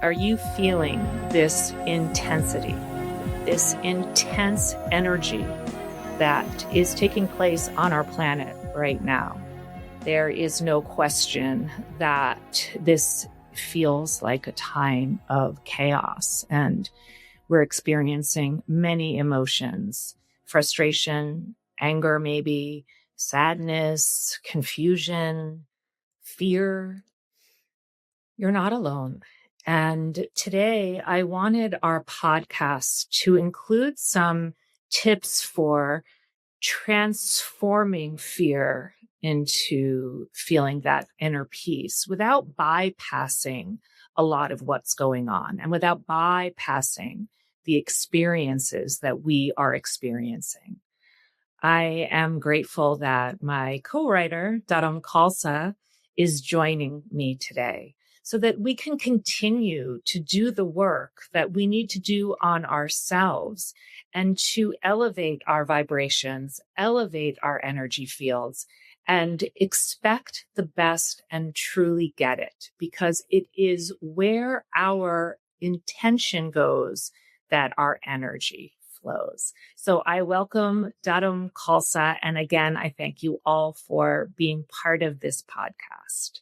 Are you feeling this intensity, this intense energy that is taking place on our planet right now? There is no question that this feels like a time of chaos, and we're experiencing many emotions: frustration, anger, maybe sadness, confusion, fear. You're not alone. And today I wanted our podcast to include some tips for transforming fear into feeling that inner peace without bypassing a lot of what's going on and without bypassing the experiences that we are experiencing. I am grateful that my co-writer, Dharm Khalsa, is joining me today so that we can continue to do the work that we need to do on ourselves and to elevate our vibrations, elevate our energy fields, and expect the best and truly get it, because it is where our intention goes that our energy flows. So I welcome Dharm Khalsa. And again, I thank you all for being part of this podcast.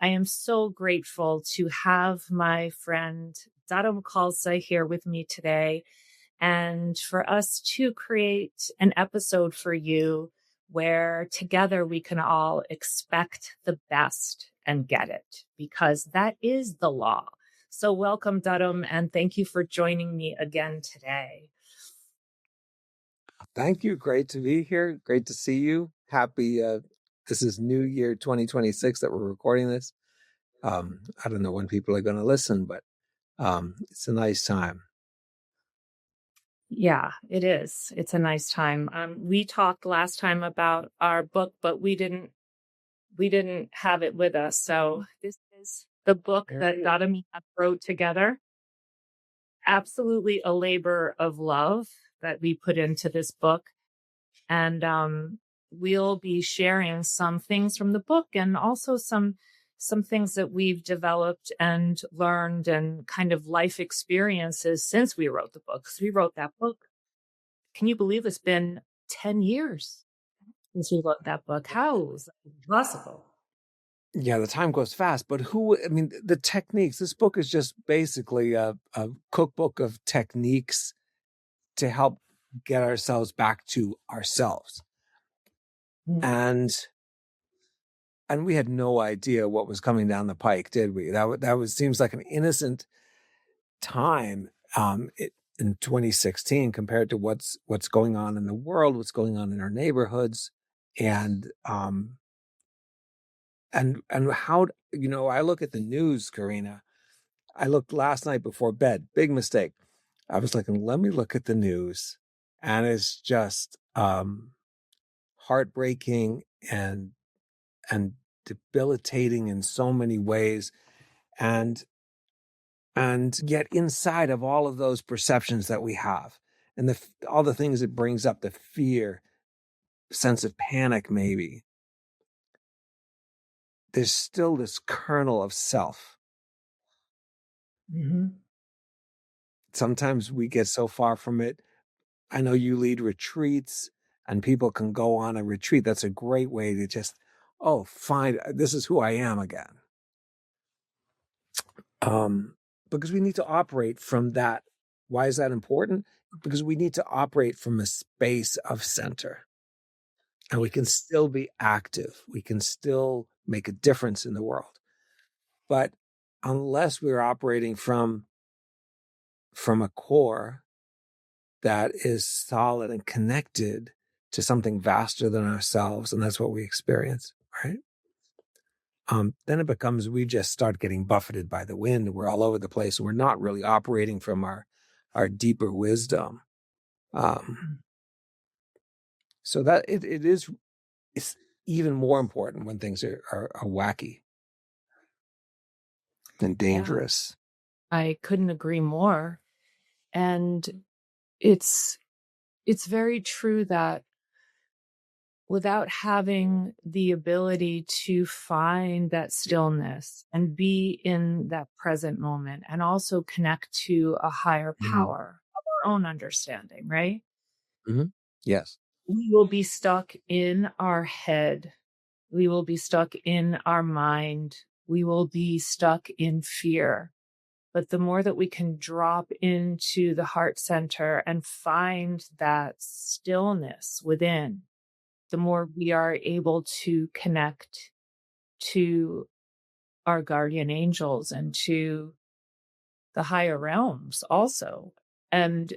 I am so grateful to have my friend Dharm Khalsa here with me today, and for us to create an episode for you where together we can all expect the best and get it, because that is the law. So welcome, Dharm, and thank you for joining me again today. Thank you. Great to be here. Great to see you. Happy. This is New Year 2026 that we're recording this. I don't know when people are going to listen, but it's a nice time. Yeah, it is. It's a nice time. We talked last time about our book, but we didn't have it with us. So this is the book that Dada and I wrote together. Absolutely a labor of love that we put into this book. And we'll be sharing some things from the book and also some things that we've developed and learned and kind of life experiences since we wrote the book. Because we wrote that book. Can you believe it's been 10 years since we wrote that book? How is that possible? Yeah, the time goes fast, but the techniques, this book is just basically a cookbook of techniques to help get ourselves back to ourselves. And we had no idea what was coming down the pike, did we? Seems like an innocent time in 2016 compared to what's going on in the world, what's going on in our neighborhoods, and how, I look at the news, Karena. I looked last night before bed. Big mistake. I was like, let me look at the news, and it's just heartbreaking and debilitating in so many ways, and yet inside of all of those perceptions that we have, and all the things it brings up, the fear, sense of panic, maybe, there's still this kernel of self. Mm-hmm. Sometimes we get so far from it. I know you lead retreats, and people can go on a retreat. That's a great way to just, find, this is who I am again. Because we need to operate from that. Why is that important? Because we need to operate from a space of center. And we can still be active. We can still make a difference in the world. But unless we're operating from a core that is solid and connected to something vaster than ourselves, and that's what we experience, right? Then it becomes, we just start getting buffeted by the wind. We're all over the place. And we're not really operating from our deeper wisdom. So that it's even more important when things are wacky and dangerous. Yeah, I couldn't agree more. And it's very true that without having the ability to find that stillness and be in that present moment and also connect to a higher Mhm. power of our own understanding, right? Mhm. Yes. We will be stuck in our head. We will be stuck in our mind. We will be stuck in fear. But the more that we can drop into the heart center and find that stillness within, the more we are able to connect to our guardian angels and to the higher realms also. And,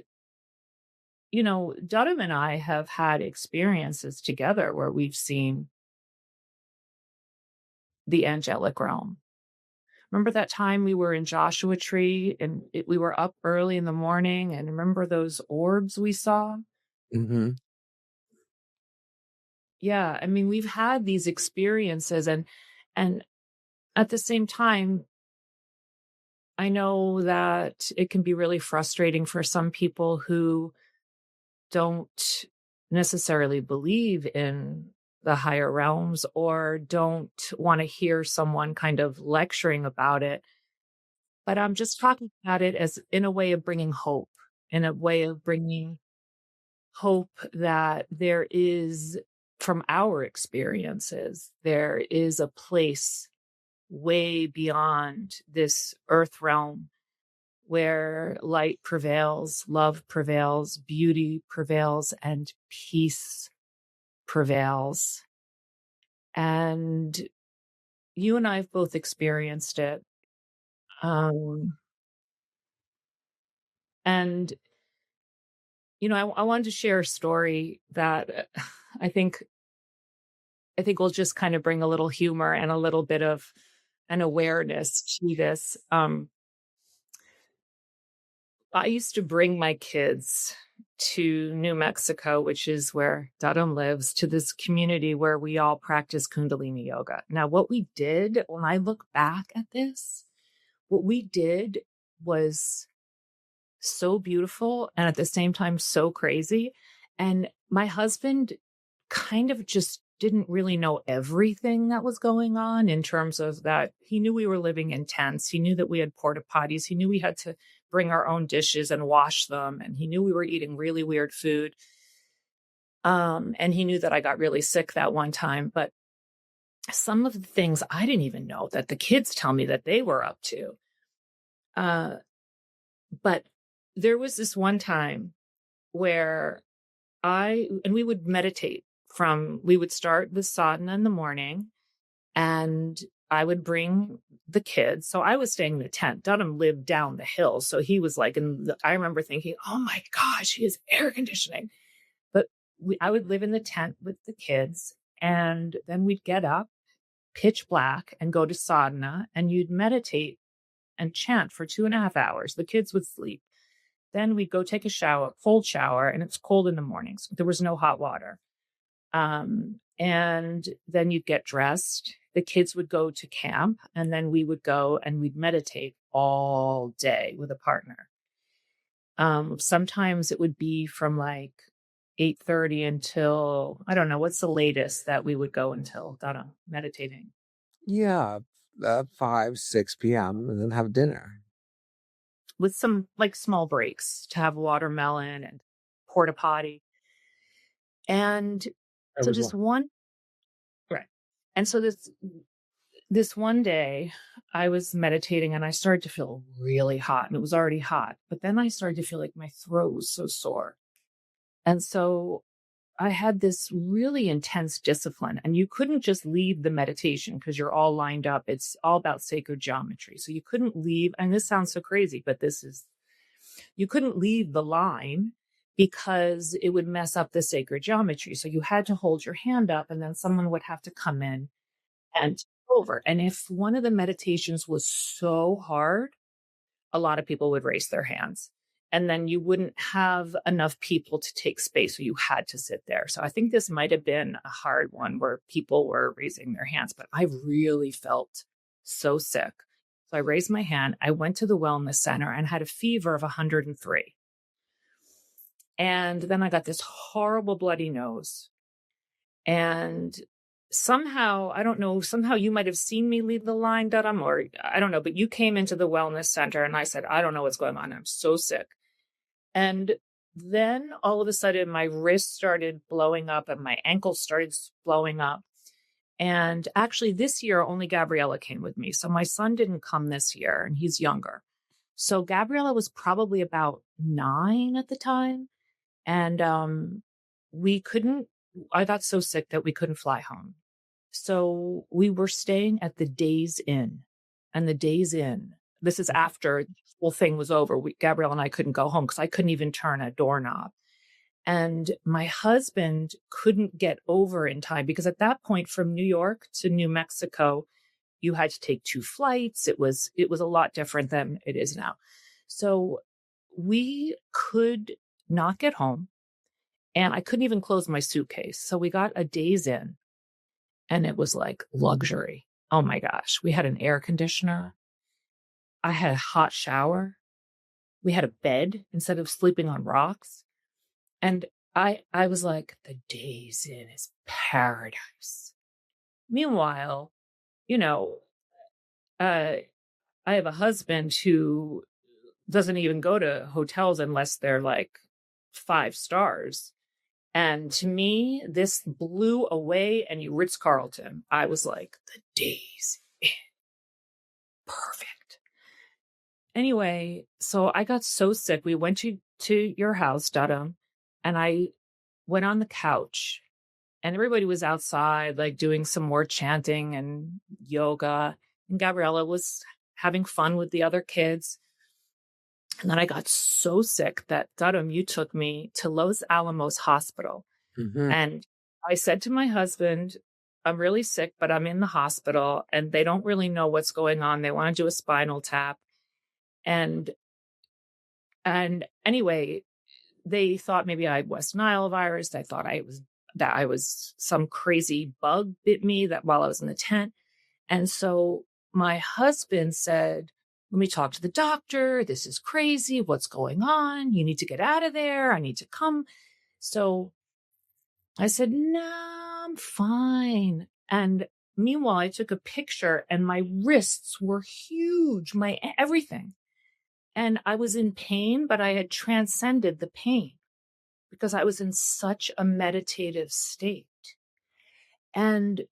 Dudham and I have had experiences together where we've seen the angelic realm. Remember that time we were in Joshua Tree and we were up early in the morning, and remember those orbs we saw? Mhm. Yeah, I mean, we've had these experiences, and at the same time, I know that it can be really frustrating for some people who don't necessarily believe in the higher realms or don't want to hear someone kind of lecturing about it. But I'm just talking about it as in a way of bringing hope, in a way of bringing hope that there is, from our experiences, there is a place way beyond this earth realm where light prevails, love prevails, beauty prevails, and peace prevails. And you and I have both experienced it. Um, and, I wanted to share a story that I think will just kind of bring a little humor and a little bit of an awareness to this. I used to bring my kids to New Mexico, which is where Dudham lives, to this community where we all practice Kundalini Yoga. Now, what we did when I look back at this, what we did was so beautiful and at the same time so crazy. And my husband kind of just didn't really know everything that was going on in terms of that. He knew we were living in tents. He knew that we had porta potties. He knew we had to bring our own dishes and wash them. And he knew we were eating really weird food. And he knew that I got really sick that one time. But some of the things I didn't even know that the kids tell me that they were up to. Uh, but there was this one time where we would meditate we would start the sadhana in the morning, and I would bring the kids. So I was staying in the tent. Dunham lived down the hill. So he was like, I remember thinking, oh my gosh, he has air conditioning. But I would live in the tent with the kids, and then we'd get up, pitch black, and go to sadhana, and you'd meditate and chant for 2.5 hours. The kids would sleep. Then we'd go take a shower, cold shower, and it's cold in the mornings. There was no hot water. And then you'd get dressed. The kids would go to camp, and then we would go and we'd meditate all day with a partner. Sometimes it would be from like 8:30 until, I don't know, what's the latest that we would go until, Donna, meditating? Yeah, 5, 6 p.m. and then have dinner. With some like small breaks to have watermelon and porta potty. And so Everyone. right. And so this one day I was meditating and I started to feel really hot, and it was already hot, but then I started to feel like my throat was so sore. And so I had this really intense discipline, and you couldn't just leave the meditation because you're all lined up. It's all about sacred geometry. So you couldn't leave. And this sounds so crazy, but you couldn't leave the line because it would mess up the sacred geometry. So you had to hold your hand up, and then someone would have to come in and take over. And if one of the meditations was so hard, a lot of people would raise their hands. And then you wouldn't have enough people to take space. So you had to sit there. So I think this might have been a hard one where people were raising their hands, but I really felt so sick. So I raised my hand. I went to the wellness center and had a fever of 103. And then I got this horrible bloody nose. And somehow, I don't know, somehow you might have seen me leave the line, Dharm, or I don't know, but you came into the wellness center and I said, I don't know what's going on. I'm so sick. And then all of a sudden my wrist started blowing up and my ankle started blowing up. And actually this year, only Gabriella came with me. So my son didn't come this year and he's younger. So Gabriella was probably about 9 at the time. And I got so sick that we couldn't fly home. So we were staying at the Days Inn. And the Days Inn, this is after the whole thing was over. Gabrielle and I couldn't go home because I couldn't even turn a doorknob. And my husband couldn't get over in time because at that point from New York to New Mexico, you had to take 2 flights. It was a lot different than it is now. So we could not get home and I couldn't even close my suitcase. So we got a Days Inn and it was like luxury. Oh my gosh. We had an air conditioner. I had a hot shower. We had a bed instead of sleeping on rocks. And I was like, the Days Inn is paradise. Meanwhile, you know, I have a husband who doesn't even go to hotels unless they're like 5 stars. And to me, this blew away any Ritz-Carlton. I was like, the Days Inn. Perfect. Anyway, so I got so sick. We went to your house, Dharm, and I went on the couch and everybody was outside, like doing some more chanting and yoga. And Gabriella was having fun with the other kids. And then I got so sick that Dharm, you took me to Los Alamos Hospital. Mm-hmm. And I said to my husband, I'm really sick, but I'm in the hospital and they don't really know what's going on. They want to do a spinal tap. And anyway, they thought maybe I had West Nile virus. I thought I was some crazy bug bit me that while I was in the tent. And so my husband said, let me talk to the doctor. This is crazy. What's going on? You need to get out of there. I need to come. So I said, no, I'm fine. And meanwhile, I took a picture and my wrists were huge, my everything. And I was in pain, but I had transcended the pain because I was in such a meditative state. And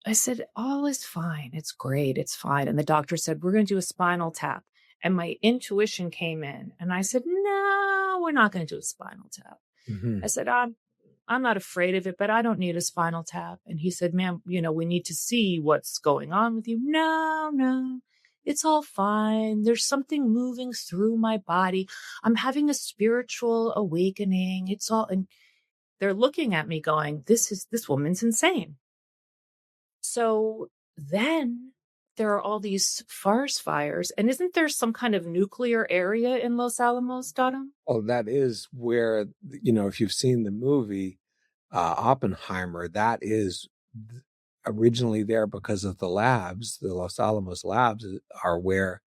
I said, all is fine. It's great. It's fine. And the doctor said, we're going to do a spinal tap. And my intuition came in and I said, no, we're not going to do a spinal tap. Mm-hmm. I said, I'm not afraid of it, but I don't need a spinal tap. And he said, ma'am, we need to see what's going on with you. No, it's all fine. There's something moving through my body. I'm having a spiritual awakening. It's all, and they're looking at me going, this woman's insane. So then there are all these forest fires. And isn't there some kind of nuclear area in Los Alamos, Dharm? Oh, that is where, if you've seen the movie Oppenheimer, that is originally there because of the labs. The Los Alamos labs are where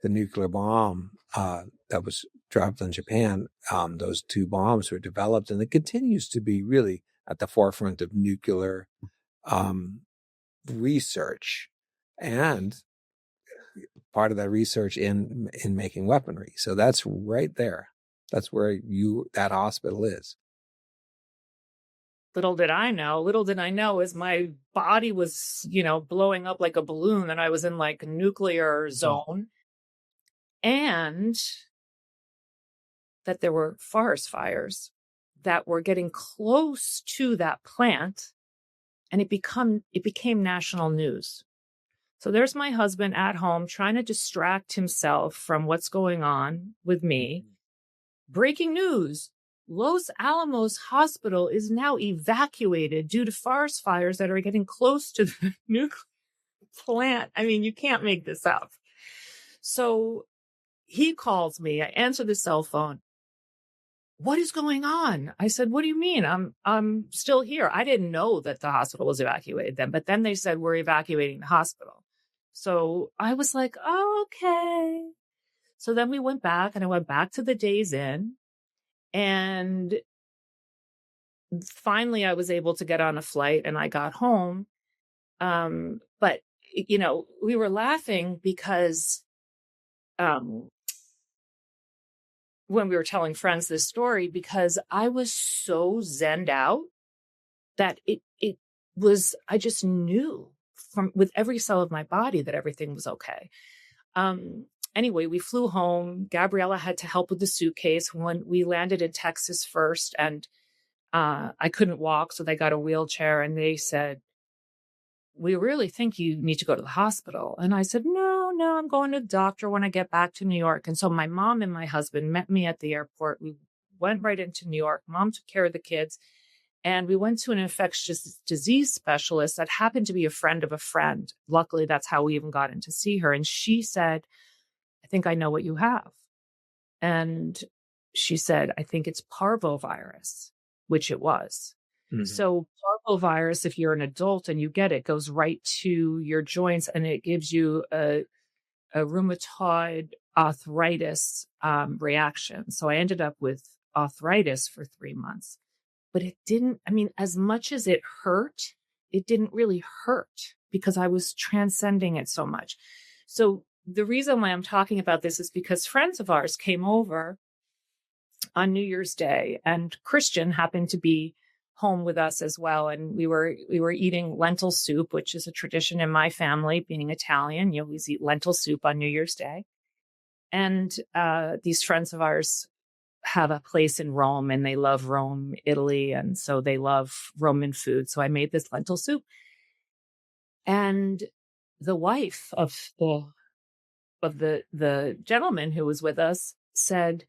the nuclear bomb that was dropped on Japan, those 2 bombs were developed, and it continues to be really at the forefront of nuclear research and part of that research in making weaponry. So that's right there. That's where that hospital is. Little did I know is my body was, blowing up like a balloon and I was in like a nuclear zone and that there were forest fires that were getting close to that plant and it became national news. So there's my husband at home trying to distract himself from what's going on with me. Breaking news. Los Alamos Hospital is now evacuated due to forest fires that are getting close to the nuclear plant. I mean, you can't make this up. So he calls me. I answer the cell phone. What is going on? I said, what do you mean? I'm still here. I didn't know that the hospital was evacuated then, but then they said we're evacuating the hospital. So I was like, oh, okay. So then we went back and I went back to the Days Inn. And finally I was able to get on a flight and I got home. But, we were laughing because when we were telling friends this story, because I was so zenned out that it was, I just knew with every cell of my body that everything was okay. Anyway, we flew home. Gabriella had to help with the suitcase when we landed in Texas first, and I couldn't walk, so they got a wheelchair, and they said, "We really think you need to go to the hospital." And I said, no, I'm going to the doctor when I get back to New York. And so my mom and my husband met me at the airport. We went right into New York. Mom took care of the kids. And we went to an infectious disease specialist that happened to be a friend of a friend. Luckily, that's how we even got in to see her. And she said, "I think I know what you have." And she said, "I think it's parvovirus," which it was. Mm-hmm. So parvovirus, if you're an adult and you get it, goes right to your joints, and it gives you a rheumatoid arthritis reaction. So I ended up with arthritis for 3 months. But it didn't, as much as it hurt, it didn't really hurt because I was transcending it so much. So the reason why I'm talking about this is because friends of ours came over on New Year's Day, and Christian happened to be home with us as well. And we were eating lentil soup, which is a tradition in my family, being Italian. You always eat lentil soup on New Year's Day. And these friends of ours have a place in Rome, and they love Rome, Italy. And so they love Roman food. So I made this lentil soup. And the wife of the gentleman who was with us said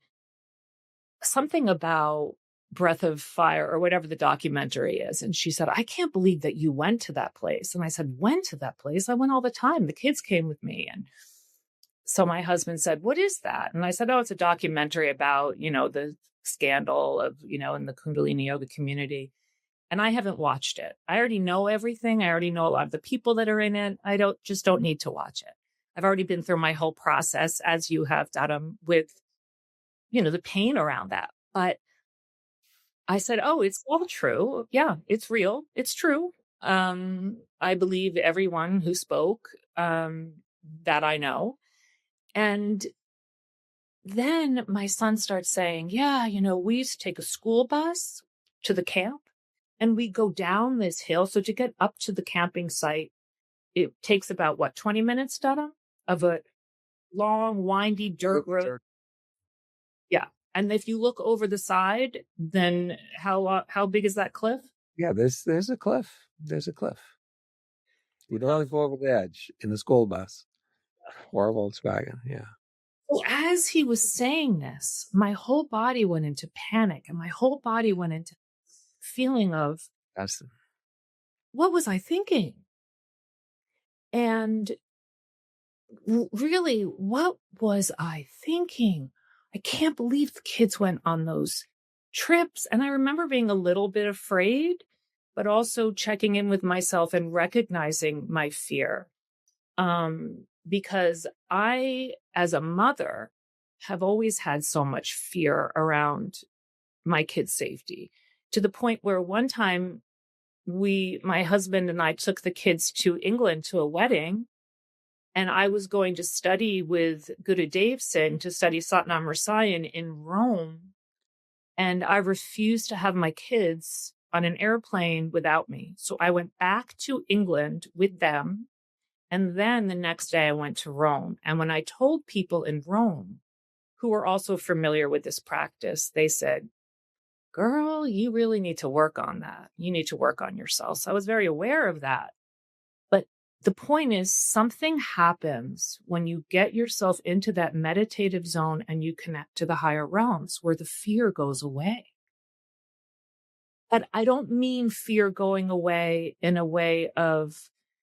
something about Breath of Fire or whatever the documentary is. And she said, "I can't believe that you went to that place." And I said, "Went to that place? I went all the time. The kids came with me." And so my husband said, "What is that?" And I said, "Oh, it's a documentary about, the scandal of, in the Kundalini Yoga community." And I haven't watched it. I already know everything. I already know a lot of the people that are in it. I don't need to watch it. I've already been through my whole process, as you have, Dharm, with, the pain around that. But I said, "Oh, it's all true. Yeah, it's real. It's true." I believe everyone who spoke that I know. And then my son starts saying, "Yeah, we used to take a school bus to the camp, and we go down this hill. So to get up to the camping site, it takes about 20 minutes, Dada, of a long, windy dirt road." Yeah. And if you look over the side, then how big is that cliff? Yeah, there's a cliff. There's a cliff. You don't have to go over the edge in the school bus or a Volkswagen. Yeah. So as he was saying this, my whole body went into panic, and my whole body went into feeling of, what was I thinking? And really, what was I thinking? I can't believe the kids went on those trips. And I remember being a little bit afraid, but also checking in with myself and recognizing my fear. Because I, as a mother, have always had so much fear around my kids' safety, to the point where one time my husband and I took the kids to England to a wedding, and I was going to study with Guru Dev Singh to study Satnam Rasayan in Rome. And I refused to have my kids on an airplane without me. So I went back to England with them. And then the next day I went to Rome. And when I told people in Rome who were also familiar with this practice, they said, "Girl, you really need to work on that. You need to work on yourself." So I was very aware of that. But the point is, something happens when you get yourself into that meditative zone and you connect to the higher realms, where the fear goes away. But I don't mean fear going away in a way of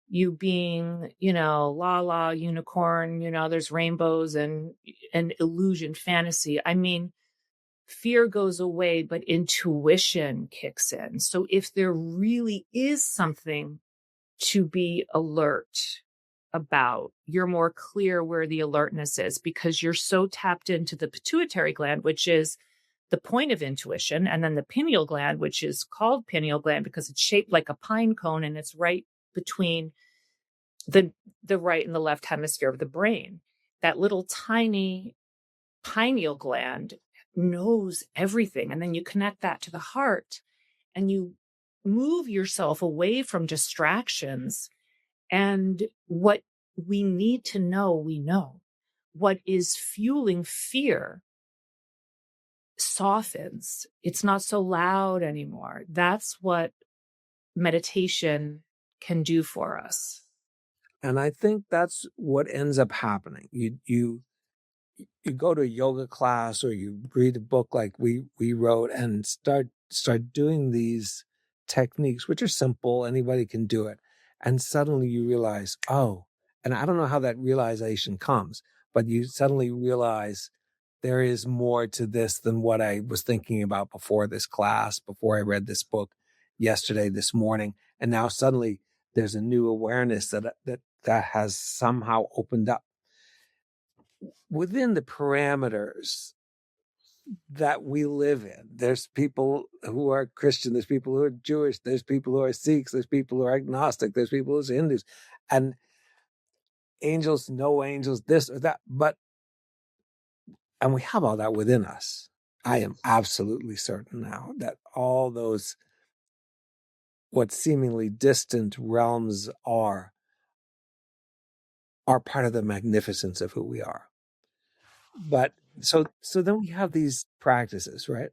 you being, la unicorn, there's rainbows and illusion fantasy. I mean, fear goes away, but intuition kicks in. So if there really is something to be alert about, you're more clear where the alertness is, because you're so tapped into the pituitary gland, which is the point of intuition, and then the pineal gland, which is called pineal gland because it's shaped like a pine cone and it's right between the right and the left hemisphere of the brain. That little tiny pineal gland knows everything. And then you connect that to the heart and you move yourself away from distractions. And what we need to know, we know. What is fueling fear softens. It's not so loud anymore. That's what meditation can do for us. And I think that's what ends up happening. You go to a yoga class or you read a book like we wrote and start doing these techniques, which are simple, anybody can do it. And suddenly you realize, oh, and I don't know how that realization comes, but you suddenly realize there is more to this than what I was thinking about before this class, before I read this book yesterday, this morning. And now suddenly there's a new awareness that has somehow opened up within the parameters that we live in. There's people who are Christian, there's people who are Jewish, there's people who are Sikhs, there's people who are agnostic, there's people who are Hindus, and angels, no angels, this or that. And we have all that within us. I am absolutely certain now that all those, what seemingly distant realms are part of the magnificence of who we are. But so then we have these practices, right?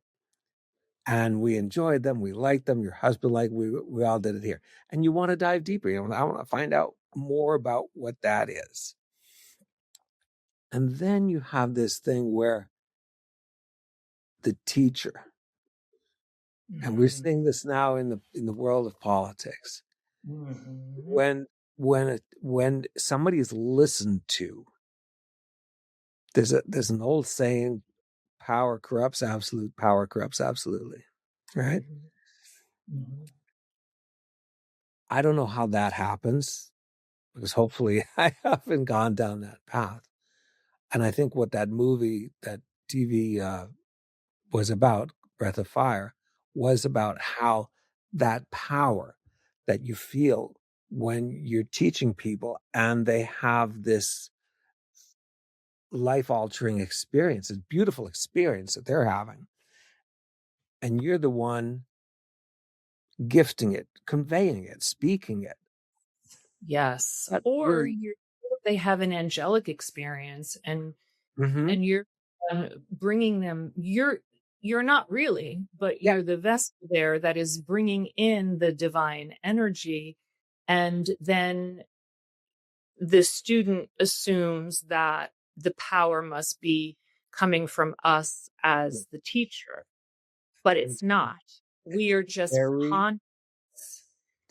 And we enjoyed them. We liked them. Your husband liked. We all did it here. And you want to dive deeper. I want to find out more about what that is. And then you have this thing where the teacher, and we're seeing this now in the world of politics, when somebody is listened to, there's an old saying, power corrupts absolutely, right? I don't know how that happens, because hopefully I haven't gone down that path. And I think what that movie, that TV was about, Breath of Fire, was about how that power that you feel when you're teaching people and they have this life-altering experience, a beautiful experience that they're having, and you're the one gifting it, conveying it, speaking it. Yes. That Or really, they have an angelic experience and mm-hmm. you're bringing them, you're not really, but Yeah, you're the vessel there that is bringing in the divine energy. And then the student assumes that the power must be coming from us as the teacher, but and it's not. We are just very,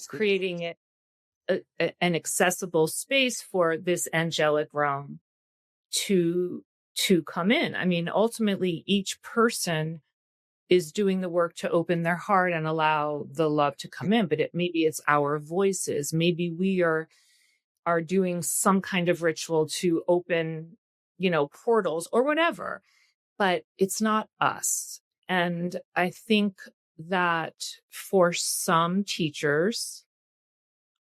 creating it an accessible space for this angelic realm to come in. I mean, ultimately, each person is doing the work to open their heart and allow the love to come in. But maybe it's our voices. Maybe we are doing some kind of ritual to open, portals or whatever. But it's not us. And I think that for some teachers,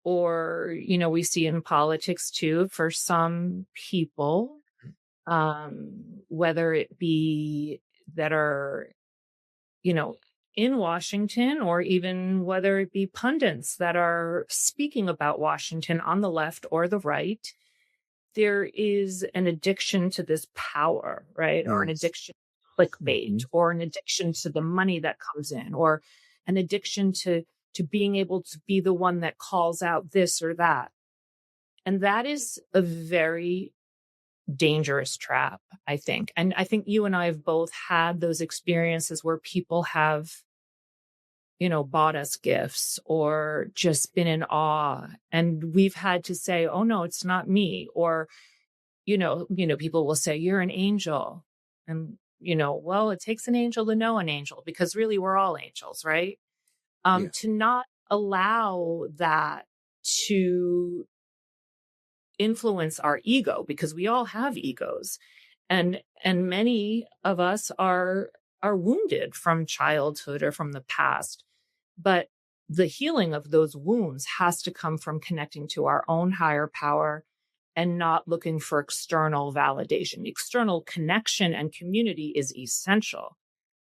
or we see in politics too, for some people, whether it be that are in Washington, or even whether it be pundits that are speaking about Washington on the left or the right, there is an addiction to this power, right? Or an yes. addiction to clickbait, Mm-hmm. or an addiction to the money that comes in, or an addiction to being able to be the one that calls out this or that. And that is a very dangerous trap, I think. And I think you and I have both had those experiences where people have, bought us gifts or just been in awe. And we've had to say, oh no, it's not me. Or, people will say, you're an angel. And, well, it takes an angel to know an angel, because really we're all angels, right? Yeah. To not allow that to influence our ego, because we all have egos, and many of us are are wounded from childhood or from the past. But the healing of those wounds has to come from connecting to our own higher power and not looking for external validation. External connection and community is essential,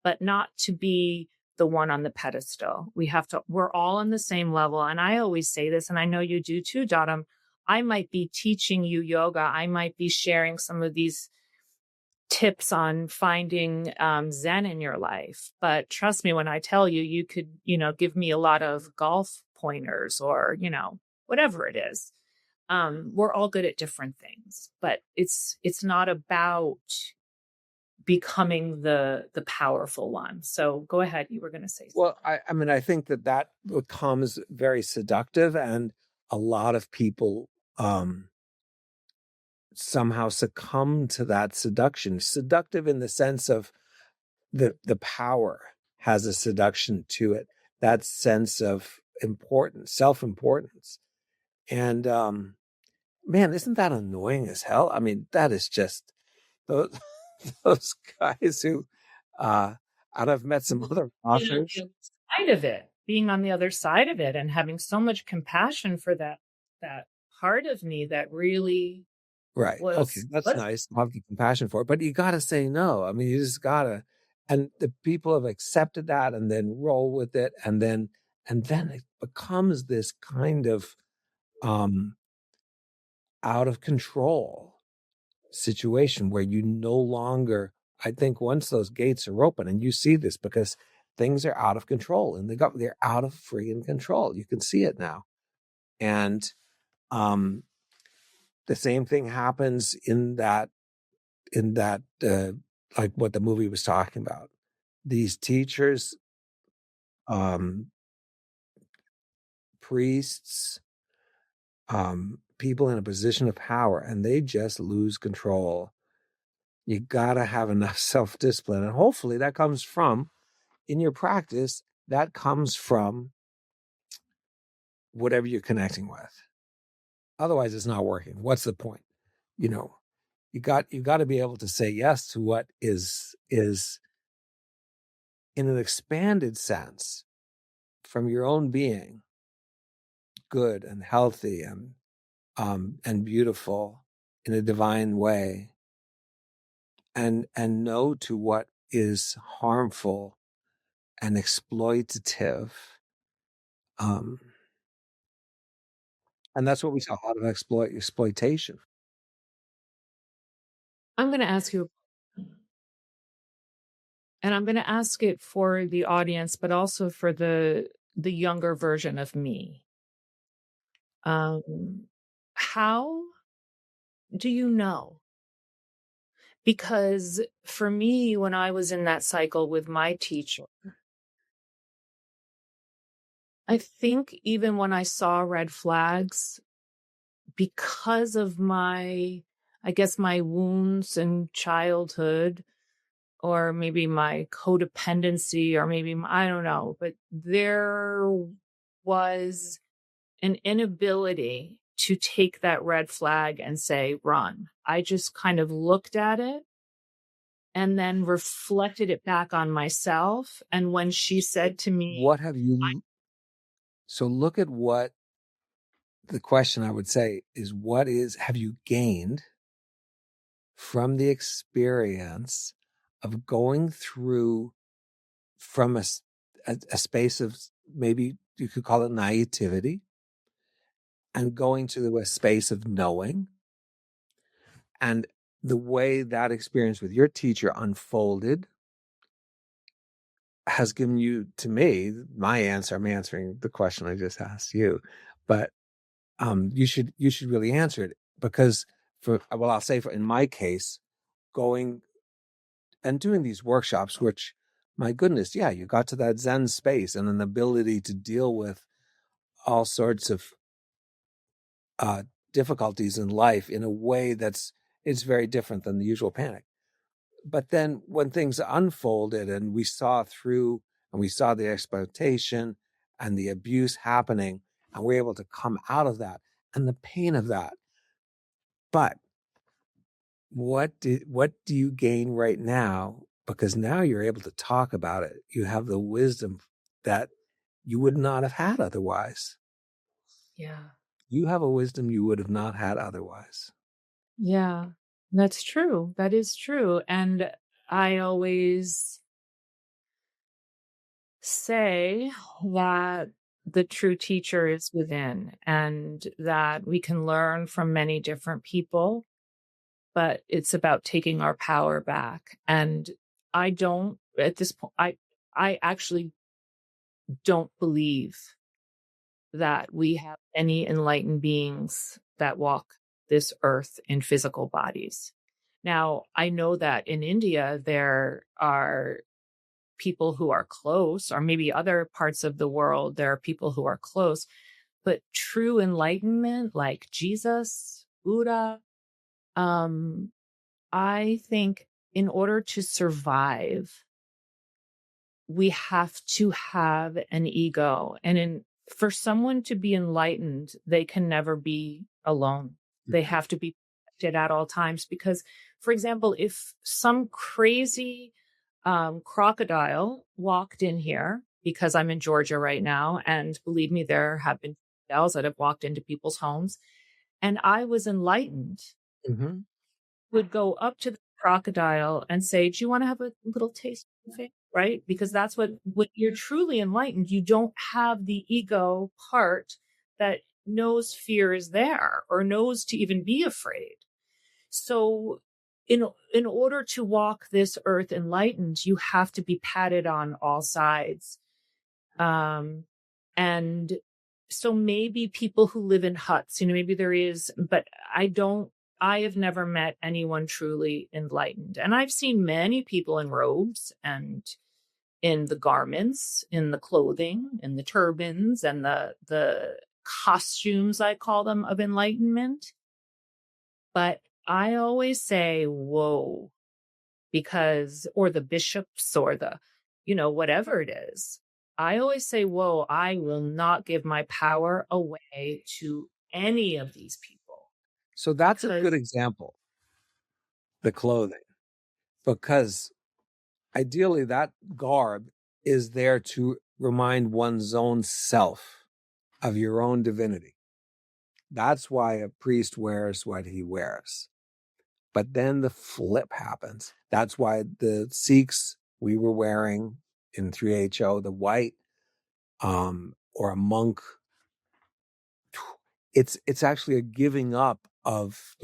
but not to be the one on the pedestal. We're all on the same level. And I always say this, and I know you do too, Dottam. I might be teaching you yoga. I might be sharing some of these tips on finding Zen in your life. But trust me when I tell you, you could, give me a lot of golf pointers or, whatever it is. We're all good at different things, but it's not about becoming the powerful one. So go ahead. You were going to say something. Well, I mean, I think that becomes very seductive, and a lot of people somehow succumb to that seduction. Seductive in the sense of the power has a seduction to it. That sense of importance, self-importance. And man, isn't that annoying as hell? I mean, that is just those those guys who and I've met some other authors. Being on the other side of it and having so much compassion for that part of me that really Right. Okay, that's nice. I'll have the compassion for it, but you got to say no. I mean, you just got to, and the people have accepted that and then roll with it. And then it becomes this kind of out of control situation where you no longer, I think once those gates are open, and you see this because things are out of control and they're out of freaking control. You can see it now. And the same thing happens in that like what the movie was talking about. These teachers, priests, people in a position of power, and they just lose control. You gotta have enough self-discipline, and hopefully that comes from, in your practice, that comes from whatever you're connecting with. Otherwise, it's not working. What's the point? You got to be able to say yes to what is in an expanded sense from your own being, good and healthy and beautiful in a divine way, and no to what is harmful and exploitative. And that's what we saw, a lot of exploitation. I'm going to ask you, and I'm going to ask it for the audience, but also for the younger version of me. How do you know? Because for me, when I was in that cycle with my teacher, I think even when I saw red flags, because of my wounds in childhood, or maybe my codependency, or maybe, I don't know, but there was an inability to take that red flag and say, run. I just kind of looked at it and then reflected it back on myself. And when she said to me, so look at what the question I would say is, have you gained from the experience of going through from a space of, maybe you could call it naivety, and going to a space of knowing, and the way that experience with your teacher unfolded has given you, to me, my answer. I'm answering the question I just asked you, but you should really answer it, because I'll say in my case, going and doing these workshops, which, my goodness, yeah, you got to that Zen space and an ability to deal with all sorts of difficulties in life in a way it's very different than the usual panic. But then when things unfolded and we saw through, and we saw the exploitation and the abuse happening, and we're able to come out of that and the pain of that. But what do you gain right now because now you're able to talk about it. You have the wisdom that you would not have had otherwise. Yeah. You have a wisdom you would have not had otherwise. Yeah. That's true. That is true. And I always say that the true teacher is within, and that we can learn from many different people, but it's about taking our power back. And I don't, at this point, I actually don't believe that we have any enlightened beings that walk this earth in physical bodies. Now, I know that in India, there are people who are close, or maybe other parts of the world, there are people who are close, but true enlightenment, like Jesus, Buddha, I think in order to survive, we have to have an ego. And for someone to be enlightened, they can never be alone. They have to be protected at all times. Because, for example, if some crazy crocodile walked in here, because I'm in Georgia right now, and believe me, there have been crocodiles that have walked into people's homes, and I was enlightened, Mm-hmm. would go up to the crocodile and say, "Do you want to have a little taste of it?" Right? Because that's what, when you're truly enlightened, you don't have the ego part that knows fear is there or knows to even be afraid. So in order to walk this earth enlightened, you have to be patted on all sides. And so maybe people who live in huts, maybe there is, but I have never met anyone truly enlightened. And I've seen many people in robes and in the garments, in the clothing, in the turbans, and the costumes, I call them, of enlightenment. But I always say, whoa, because, or the bishops, or whatever it is. I always say, whoa, I will not give my power away to any of these people. So that's a Because, good example, the clothing, because ideally that garb is there to remind one's own self of your own divinity. That's why a priest wears what he wears. But then the flip happens. That's why the Sikhs, we were wearing in 3HO, the white, or a monk. It's actually a giving up of,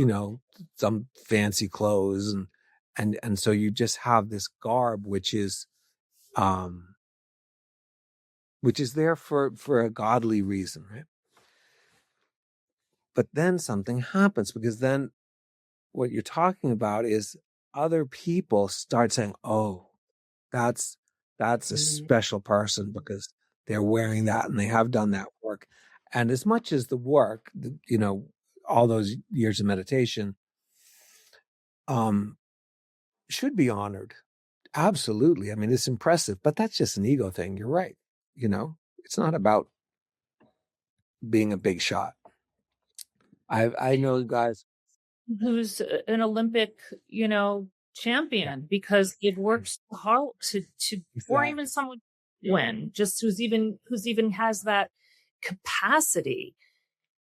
some fancy clothes, and so you just have this garb which is there for a godly reason, right? But then something happens, because then what you're talking about is other people start saying, "Oh, that's a special person because they're wearing that and they have done that work." And as much as the work, all those years of meditation, should be honored. Absolutely. I mean, it's impressive, but that's just an ego thing. You're right. It's not about being a big shot. I know guys who's an Olympic, champion, because it works hard to or exactly. even someone win, just who's even has that capacity.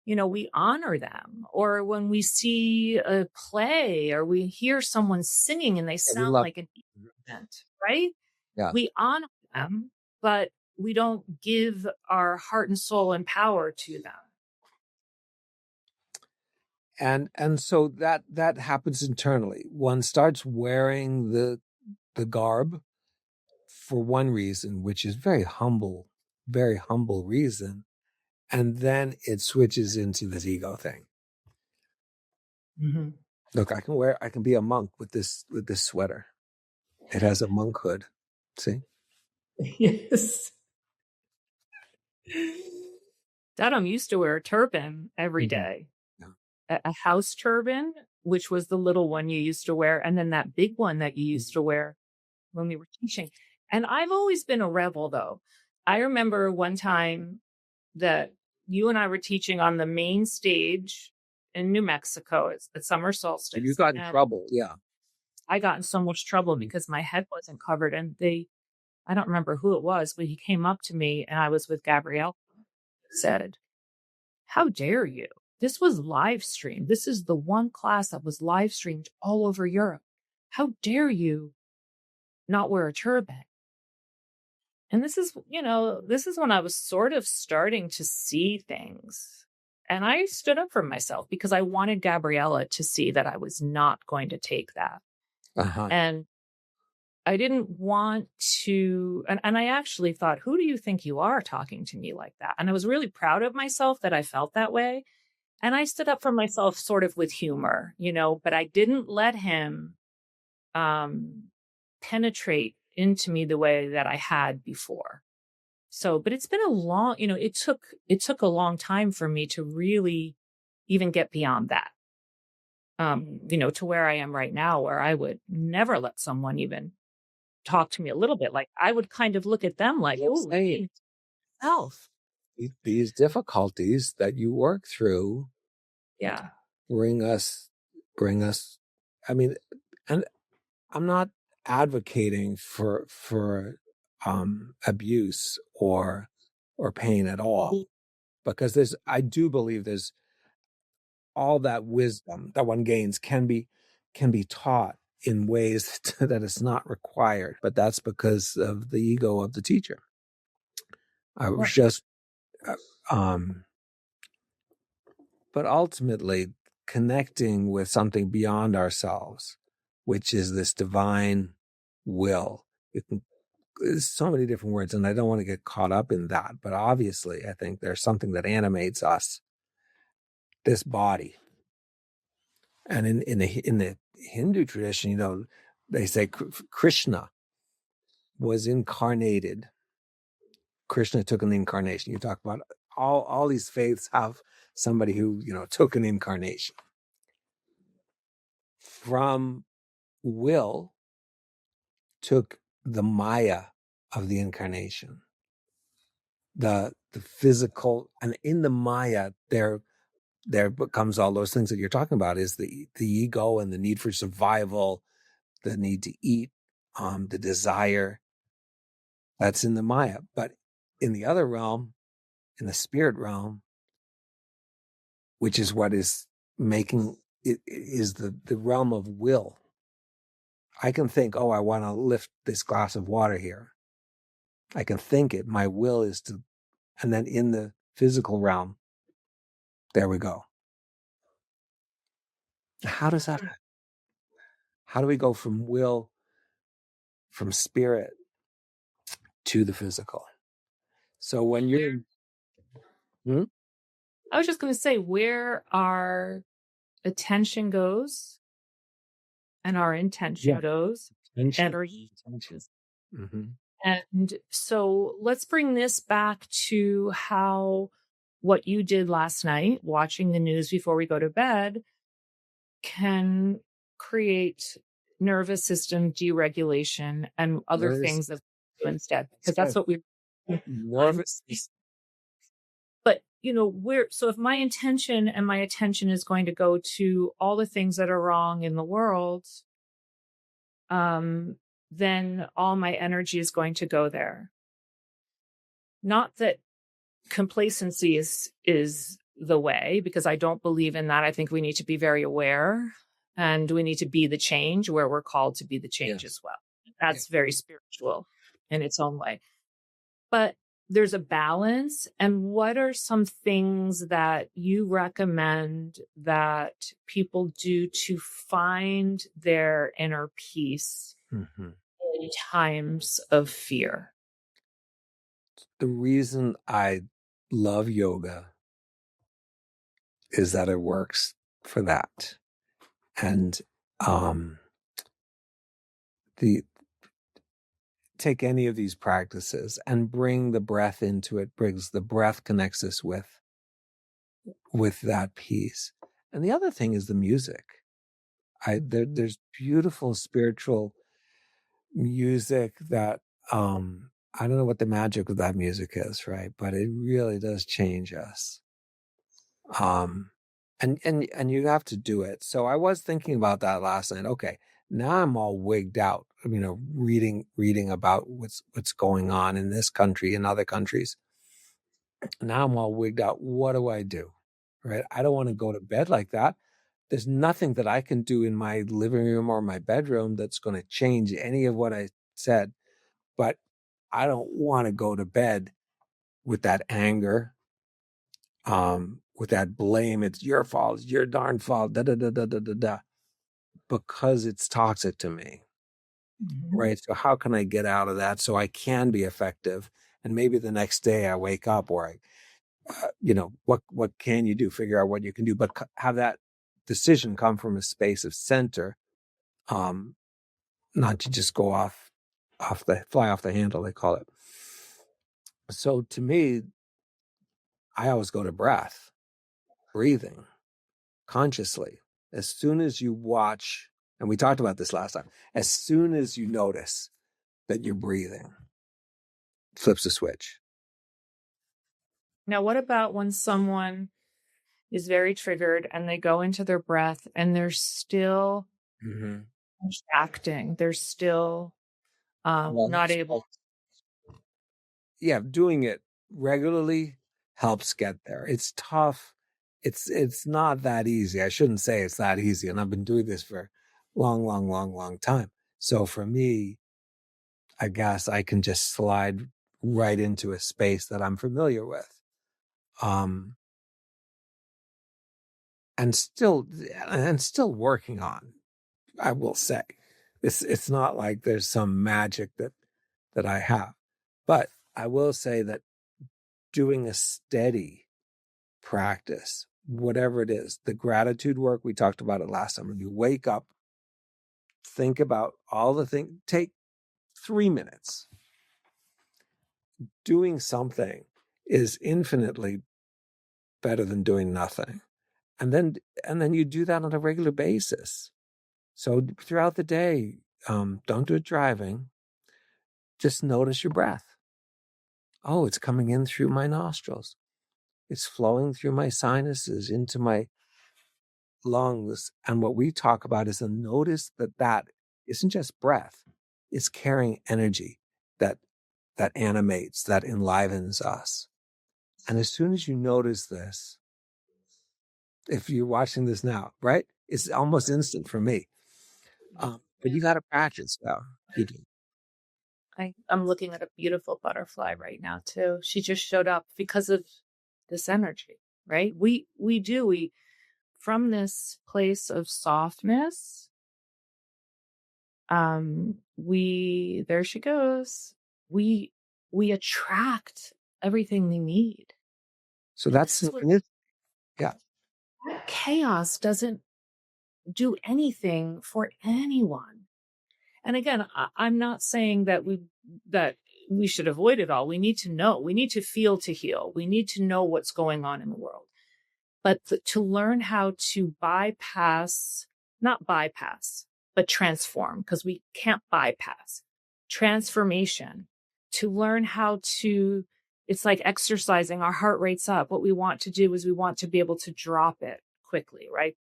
We honor them. Or when we see a play or we hear someone singing and they sound like an event, right? Yeah. We honor them, but we don't give our heart and soul and power to them. And so that happens internally. One starts wearing the garb for one reason, which is very humble reason, and then it switches into this ego thing. Mm-hmm. Look, I can be a monk with this sweater. It has a monk hood. See? Yes. Dharm used to wear a turban every day. Yeah. A house turban, which was the little one you used to wear, and then that big one that you used to wear when we were teaching. And I've always been a rebel, though. I remember one time that you and I were teaching on the main stage in New Mexico at summer solstice. And you got in trouble, yeah. I got in so much trouble because my head wasn't covered. And I don't remember who it was, but he came up to me and I was with Gabrielle, said, "How dare you? This was live streamed. This is the one class that was live streamed all over Europe. How dare you not wear a turban?" And this is, this is when I was sort of starting to see things. And I stood up for myself because I wanted Gabriella to see that I was not going to take that. Uh-huh. And I didn't want to, and I actually thought, who do you think you are talking to me like that? And I was really proud of myself that I felt that way. And I stood up for myself sort of with humor, but I didn't let him penetrate into me the way that I had before. So, but it's been a long, it took a long time for me to really even get beyond that. To where I am right now, where I would never let someone even talk to me a little bit. Like I would kind of look at them like, oh, self. These difficulties that you work through, Yeah, bring us. I mean, and I'm not advocating for abuse or pain at all, because I do believe there's all that wisdom that one gains can be taught in ways that is not required, but that's because of the ego of the teacher. I was just, but ultimately connecting with something beyond ourselves, which is this divine will. There's so many different words, and I don't want to get caught up in that, but obviously I think there's something that animates us, this body. And in the Hindu tradition, they say Krishna was incarnated. Krishna took an incarnation. You talk about all these faiths have somebody who took an incarnation. From will took the Maya of the incarnation, the physical, and in the Maya there becomes all those things that you're talking about, is the ego and the need for survival, the need to eat, the desire. That's in the Maya. But in the other realm, in the spirit realm, which is what is making it, is the realm of will. I can think, oh, I want to lift this glass of water here. I can think it. My will is to, and then in the physical realm, there we go. How does that happen? How do we go from will, from spirit to the physical? So when you're, I was just going to say, where our attention goes and our intention goes, and our intentions. Mm-hmm. And so let's bring this back to how what you did last night, watching the news before we go to bed, can create nervous system deregulation and other things that we do instead, because that's what we nervous. But so if my intention and my attention is going to go to all the things that are wrong in the world, then all my energy is going to go there. Not that complacency is the way, because I don't believe in that. I think we need to be very aware, and we need to be the change where we're called to be the change as well. That's very spiritual in its own way. But there's a balance. And what are some things that you recommend that people do to find their inner peace in times of fear? The reason I love yoga is that it works for that. And take any of these practices and bring the breath into it, brings the breath connects us with that peace. And the other thing is the music. There's beautiful spiritual music that I don't know what the magic of that music is, right? But it really does change us. And you have to do it. So I was thinking about that last night. Okay, Now I'm all wigged out, reading about what's going on in this country and other countries. Now I'm all wigged out. What do I do? Right? I don't want to go to bed like that. There's nothing that I can do in my living room or my bedroom that's going to change any of what I said. But I don't want to go to bed with that anger, with that blame. It's your fault. It's your darn fault. Da da da da da da da. Because it's toxic to me. Mm-hmm. Right. So how can I get out of that so I can be effective? And maybe the next day I wake up, or what can you do? Figure out what you can do, but have that decision come from a space of center, not to just go fly off the handle, they call it. So to me, I always go to breathing consciously. As soon as you watch, and we talked about this last time, as soon as you notice that you're breathing, flips the switch. Now, what about when someone is very triggered and they go into their breath and they're still acting? They're still not able. Yeah, doing it regularly helps get there. It's tough. It's not that easy. I shouldn't say it's that easy. And I've been doing this for long time. So for me, I guess I can just slide right into a space that I'm familiar with. And still working on, I will say. It's not like there's some magic that I have. But I will say that doing a steady practice, whatever it is, the gratitude work, we talked about it last time. When you wake up, think about all the things, take 3 minutes. Doing something is infinitely better than doing nothing. And then you do that on a regular basis. So throughout the day, don't do it driving. Just notice your breath. Oh, it's coming in through my nostrils. It's flowing through my sinuses into my lungs. And what we talk about is to notice that isn't just breath. It's carrying energy that animates, that enlivens us. And as soon as you notice this, if you're watching this now, right? It's almost instant for me. But you got to practice though. You do. I'm looking at a beautiful butterfly right now too. She just showed up because of this energy, right? We from this place of softness, there she goes. We attract everything we need. So that's synchronicity. Yeah. Chaos doesn't do anything for anyone. And again, I'm not saying that we should avoid it all. We need to know. We need to feel to heal. We need to know what's going on in the world. But to learn how to not bypass, but transform, because we can't bypass transformation, to learn how to, it's like exercising, our heart rate's up. What we want to do is we want to be able to drop it quickly, right?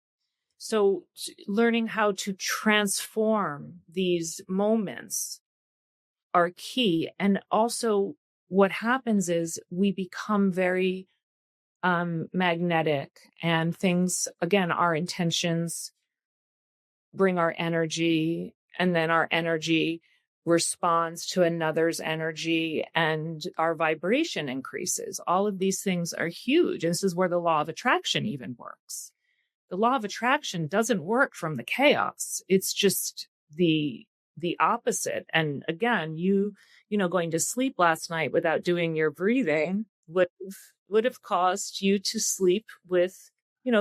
So learning how to transform these moments are key. And also what happens is we become very magnetic, and things, again, our intentions bring our energy, and then our energy responds to another's energy, and our vibration increases. All of these things are huge. And this is where the law of attraction even works. The law of attraction doesn't work from the chaos. It's just the opposite. And again, going to sleep last night without doing your breathing would have caused you to sleep with,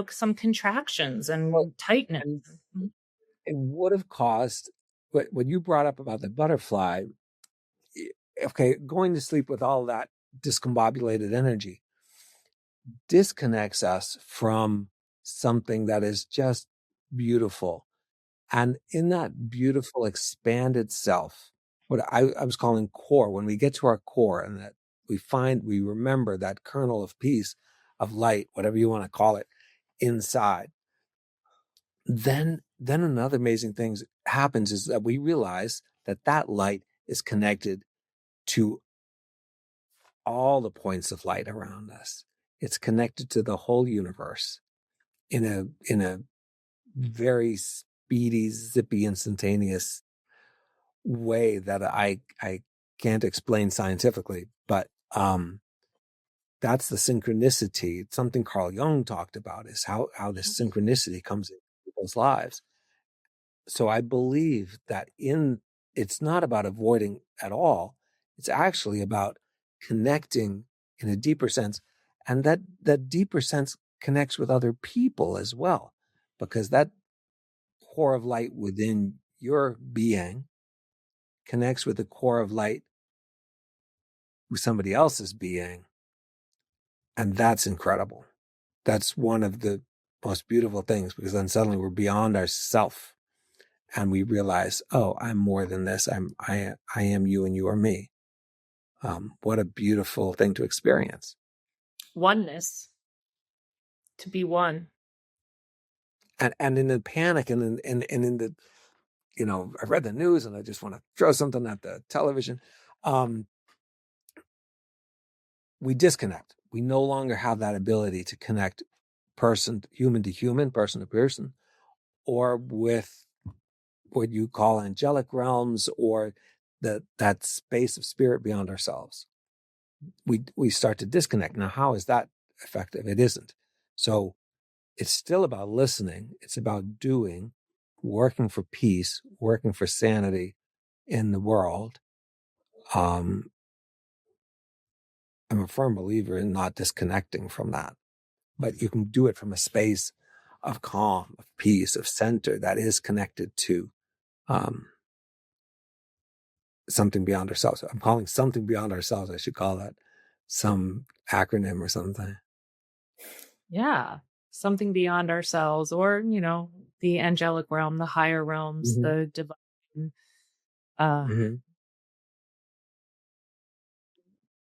some contractions and tightness. And it would have caused what you brought up about the butterfly. Okay, going to sleep with all that discombobulated energy disconnects us from something that is just beautiful. And in that beautiful expanded self, what I was calling core, when we get to our core and that we remember that kernel of peace, of light, whatever you want to call it, inside, then another amazing thing happens is that we realize that light is connected to all the points of light around us. It's connected to the whole universe in a very speedy, zippy, instantaneous way that I can't explain scientifically, but that's the synchronicity. It's something Carl Jung talked about, is how this synchronicity comes in people's lives. So I believe that it's not about avoiding at all. It's actually about connecting in a deeper sense. And that deeper sense connects with other people as well, because that core of light within your being connects with the core of light with somebody else's being. And that's incredible. That's one of the most beautiful things, because then suddenly we're beyond ourself and we realize, oh, I'm more than this. I am you and you are me. What a beautiful thing to experience. Oneness. To be one. And in the panic and in the, I read the news and I just want to throw something at the television. We disconnect. We no longer have that ability to connect human to human, person to person, or with what you call angelic realms, or that space of spirit beyond ourselves. We start to disconnect. Now, how is that effective? It isn't. So it's still about listening. It's about doing, working for peace, working for sanity in the world. I'm a firm believer in not disconnecting from that, but you can do it from a space of calm, of peace, of center that is connected to something beyond ourselves. I'm calling something beyond ourselves. I should call that some acronym or something. Yeah. Something beyond ourselves, or, the angelic realm, the higher realms, the divine,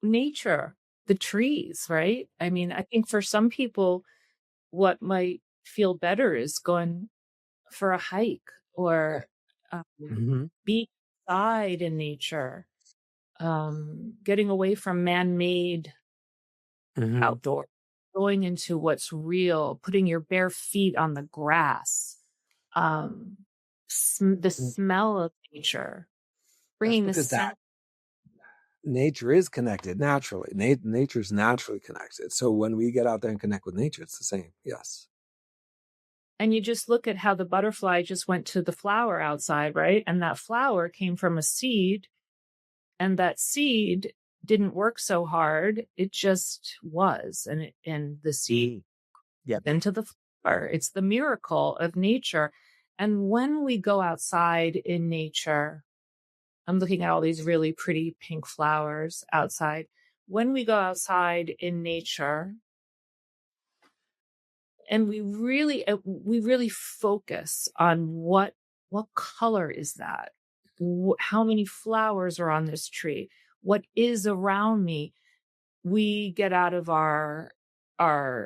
nature, the trees, right? I mean, I think for some people, what might feel better is going for a hike, or being outside in nature, getting away from man-made outdoor, going into what's real, putting your bare feet on the grass, the smell of nature, bringing the scent. Nature is connected naturally. Nature's naturally connected. So when we get out there and connect with nature, it's the same. Yes. And you just look at how the butterfly just went to the flower outside, right? And that flower came from a seed, and that seed didn't work so hard. It just was. And the seed into the flower. It's the miracle of nature. And when we go outside in nature, I'm looking at all these really pretty pink flowers outside. When we go outside in nature, and we really focus on what color is that? How many flowers are on this tree? What is around me? We get out of our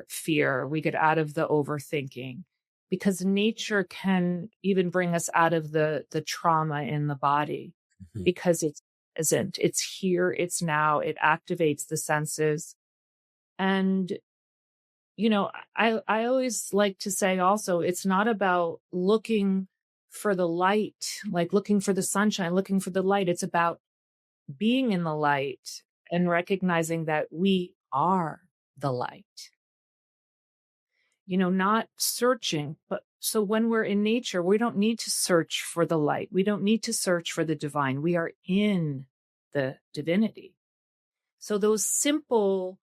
fear. We get out of the overthinking, because nature can even bring us out of the trauma in the body, because it's here, it's now, it activates the senses. And I always like to say also, it's not about looking for the light, like looking for the sunshine, looking for the light. It's about being in the light and recognizing that we are the light. Not searching, but so when we're in nature, we don't need to search for the light. We don't need to search for the divine. We are in the divinity. So those simple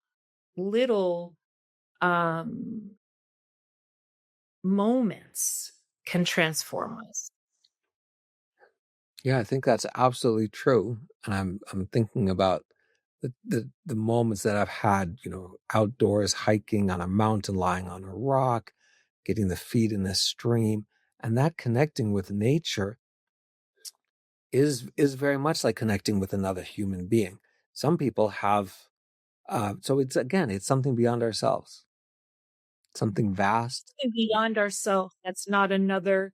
little moments can transform us. Yeah, I think that's absolutely true. And I'm thinking about the moments that I've had, outdoors, hiking on a mountain, lying on a rock, getting the feet in a stream, and that connecting with nature is very much like connecting with another human being. Some people have, so it's something beyond ourselves. something vast. Beyond ourselves. That's not another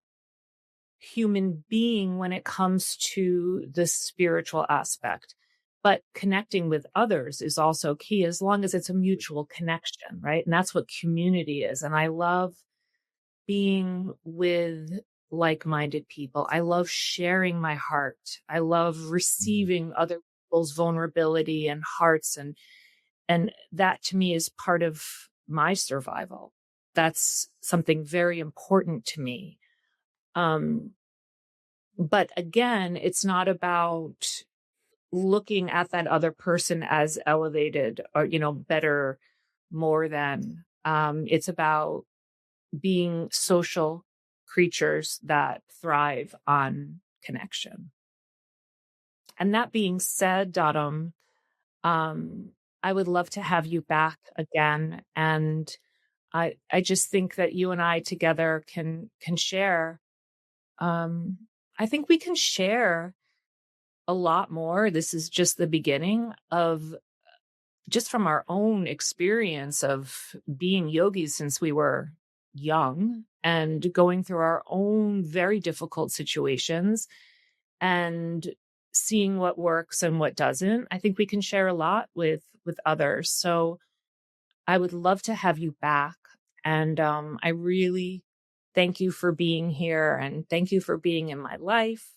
human being when it comes to the spiritual aspect. But connecting with others is also key, as long as it's a mutual connection, right? And that's what community is. And I love being with like-minded people. I love sharing my heart. I love receiving other people's vulnerability and hearts. And that to me is part of my survival. That's something very important to me. But again, it's not about looking at that other person as elevated or, better, more than. It's about being social creatures that thrive on connection. And that being said, Dharm, I would love to have you back again. And I just think that you and I together can share. I think we can share a lot more. This is just the beginning of just from our own experience of being yogis since we were young and going through our own very difficult situations and seeing what works and what doesn't. I think we can share a lot with others. So I would love to have you back. And I really thank you for being here and thank you for being in my life.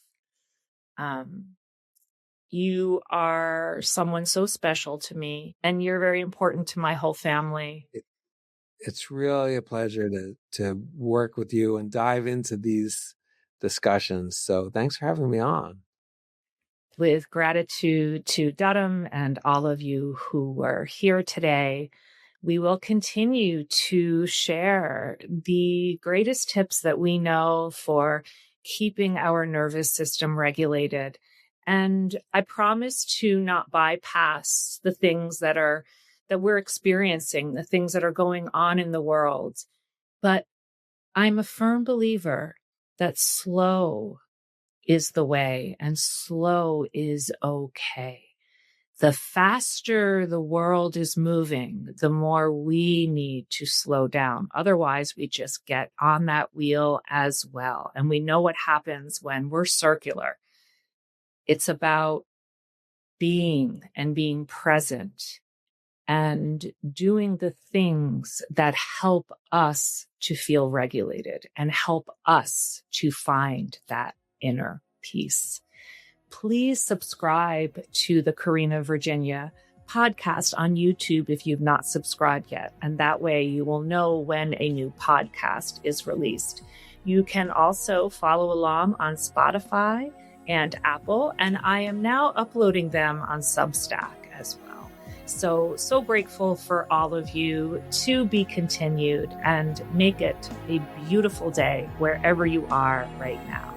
You are someone so special to me, and you're very important to my whole family. It's really a pleasure to work with you and dive into these discussions. So thanks for having me on. With gratitude to Dharm and all of you who were here today, we will continue to share the greatest tips that we know for keeping our nervous system regulated. And I promise to not bypass the things that we're experiencing, the things that are going on in the world. But I'm a firm believer that slow is the way and slow is okay. The faster the world is moving, the more we need to slow down. Otherwise, we just get on that wheel as well. And we know what happens when we're circular. It's about being and being present and doing the things that help us to feel regulated and help us to find that inner peace. Please subscribe to the Karena, Virginia podcast on YouTube if you've not subscribed yet. And that way you will know when a new podcast is released. You can also follow along on Spotify and Apple, and I am now uploading them on Substack as well. So grateful for all of you. To be continued, and make it a beautiful day wherever you are right now.